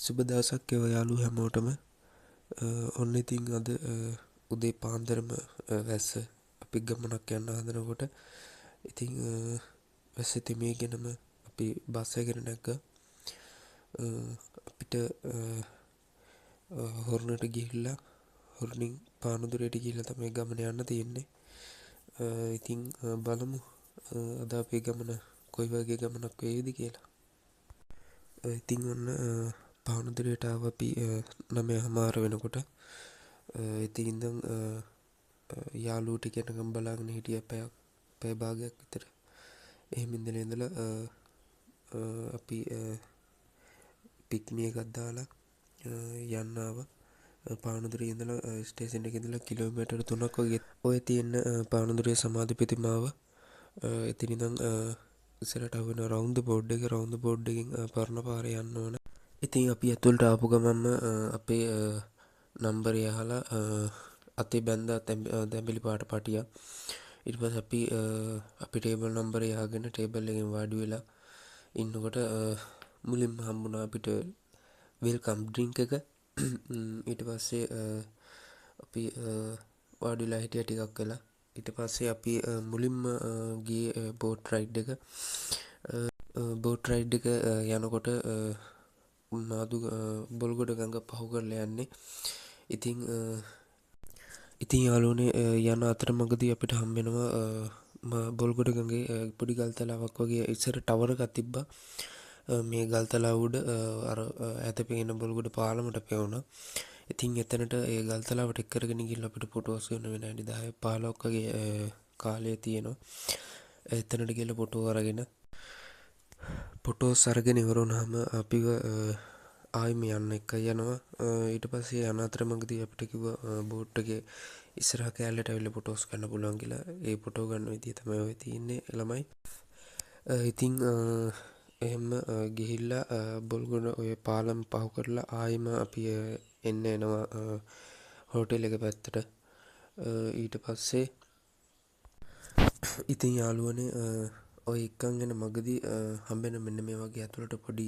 සුබ දවසක් වේවා යාළුවෝ හැමෝටම. ඔන්න ඉතින් අද උදේ පාන්දරම වැස්ස අපි ගමනක් යන්න හදනකොට ඉතින් වැස්ස තෙමීගෙනම අපි බස් එකකට නැග්ගා. අපිට හොරණට ගිහිල්ලා හොරණින් පානදුරේට ගිහිල්ලා තමයි ගමන යන්න තියෙන්නේ. ඉතින් බලමු අද අපේ ගමන කොයි වගේ ගමනක් වේවිද කියලා. ඉතින් ඔන්න පානදුරේට ආව අපි 9:00 වෙනකොට. ඉතින් ඉඳන් යාළුවෝ ටික එනකම් බලාගෙන හිටියා පැය භාගයක් විතර. එහෙම ඉඳලා අපි පික්නික් එකක් දාලා යන්න ආවා. පානදුරේ ඉඳලා ස්ටේෂන් එකේ ඉඳලා කිලෝමීටර් 3ක් වගේ ඔය තියෙන පානදුරේ සමාධි ප්‍රතිමාව. එතන ඉඳන් ඉස්සරහට වෙන රවුන්ඩ් බෝඩ් එකෙන් පරණ පාරේ යන්න ඕන. ඉතින් අපි ඇතුළට ආපු ගමන්ම අපේ නම්බරය අහලා අතේ බැන්දා තැඹිලි පාට පටියක්. ඊට පස්සේ අපි ටේබල් නම්බරය අහගෙන ටේබල් එකෙන් වාඩි වෙලා ඉන්නකොට මුලින්ම හම්බුණා අපිට වෙල්කම් ඩ්‍රින්ක් එක. ඊට පස්සේ අපි වාඩිලා හිටියා ටිකක් වෙලා. ඊට පස්සේ අපි මුලින්ම ගියේ බෝට් රයිඩ් එක. බෝට් රයිඩ් එක යනකොට මාදු බොල්ගොඩ ගඟ පහු කරලා යන්නේ. ඉතින් යාළුවනේ යන අතරමඟදී අපිට හම්බෙනවා බොල්ගොඩ ගඟේ පොඩි ගල්තලාවක් වගේ ඉස්සර ටවර් එකක් තිබ්බා. මේ ගල්තලාව උඩ අර ඈත පේන බොල්ගොඩ පාලමට පෙවුණා. ඉතින් එතනට ඒ ගල්තලාවට එක් කරගෙන ගිහිල්ලා අපිට ෆොටෝස් ගන්න විනාඩි 10 15ක් වගේ කාලය තියෙනවා. එතනට ගිහලා ෆොටෝස් අරගෙන ඉවර වුණාම අපිව ආයෙම යන්න එකයි යනවා. ඊට පස්සේ යන අතරමඟදී අපිට කිව්වා බෝට් එකේ ඉස්සරහ කෑල්ලට ඇවිල්ලා ෆොටෝස් ගන්න පුළුවන් කියලා. ඒ ෆොටෝ ගන්න විදිය තමයි ඔය තියෙන්නේ ළමයි. ඉතින් එහෙම ගිහිල්ලා බොල්ගොඩ ඔය පාලම් පහු කරලා ආයෙම අපි එනවා හෝටල් එක පැත්තට. ඊට පස්සේ ඉතින් යාළුවනේ ඔය එක්කන් යන මගදී හම්බෙන මෙන්න මේ වගේ ඇතුළට පොඩි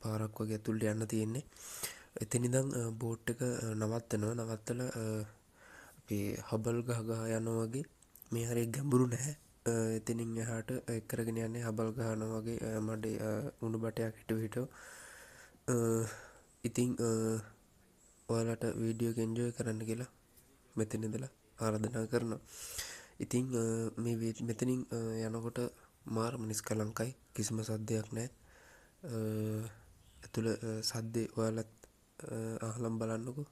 පාරක් වගේ ඇතුළට යන්න තියෙන්නේ. එතන ඉඳන් බෝට් එක නවත්තලා අපි හබල් ගහ යනවා වගේ. මේ හරිය ගැඹුරු නැහැ. එතනින් එහාට එක් කරගෙන යන්නේ හබල් ගහනවා වගේ මඩේ උණු බටයක් හිටව. ඉතින් ඔයාලට වීඩියෝ එක එන්ජොයි කරන්න කියලා මෙතන ඉඳලා ආරාධනා කරනවා. ඉතින් මෙතනින් යනකොට මාරම නිස්කලංකයි, කිසිම සද්දයක් නැහැ. ඇතුළ සද්දේ ඔයාලත් අහලම් බලන්නකෝ.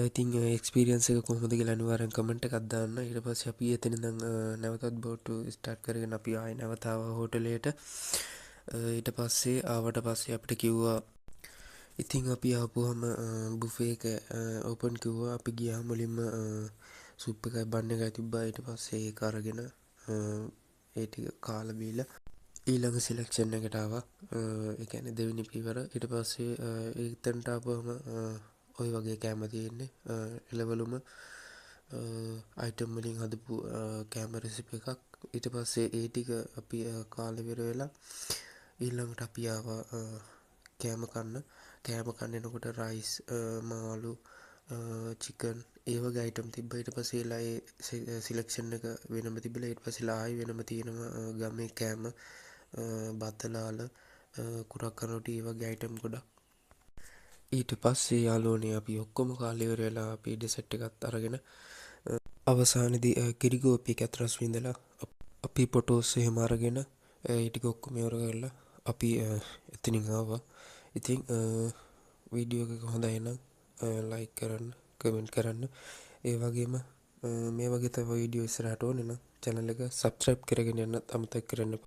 ඉතින් එක්ස්පීරියන්ස් එක කොහොමද කියලා අනිවාර්යෙන් කමෙන්ට් එකක් දාන්න. ඊට පස්සේ අපි එතන ඉඳන් නැවතත් බෝට් ස්ටාර්ට් කරගෙන අපි ආයෙ නැවත ආවා හෝටලයට. ඊට පස්සේ ආවට පස්සේ අපිට කිව්වා ඉතින් අපි ආපුවම බුෆේ එක ඕපන් කිව්වා. අපි ගියාම මුලින්ම සුප් එකයි බන් එකයි තිබ්බා. ඊට පස්සේ ඒක අරගෙන ඒ ටික කාලා බීලා ඊළඟ සිලෙක්ෂන් එකට ආවා. ඒ කියන්නේ දෙවෙනි පියවර. ඊට පස්සේ එතනට ආපුවම ඔය වගේ කෑම තියෙන්නේ එළවලුම අයිටම් වලින් හදපු කෑම රෙසිපි එකක්. ඊට පස්සේ ඒ ටික අපි කාලා ඉවර වෙලා ඊළඟට අපි ආවා කෑම කන්න එනකොට රයිස් මාළු චිකන් ඒ වගේ අයිටම් තිබ්බා. ඊට පස්සේ එලා ඒ සිලෙක්ෂන් එක වෙනම තිබිලා ඊට පස්සේ ආයි වෙනම තියෙනවා ගමේ කෑම බතලාල කුරක්කන් රොටි ඒ වගේ අයිටම් ගොඩක්. ඊට පස්සේ යාළුවනේ අපි ඔක්කොම කාලේ ඉවර වෙලා අපි ඩෙසර්ට් එකත් අරගෙන අවසානයේදී කිරිගෝපි කැතරස් විඳලා අපි ෆොටෝස් එහෙම අරගෙන ඒ ටික ඔක්කොම ඉවර කරලා අපි එතනින් ආවා. ඉතින් වීඩියෝ එක හොඳයි නම් ලයික් කරන්න, කමෙන්ට් කරන්න. ඒ වගේම මේ වගේ තව වීඩියෝ ඉස්සරහට ඕනේ නම් channel එක subscribe කරගෙන යන්නත් අමතක කරන්න එපා.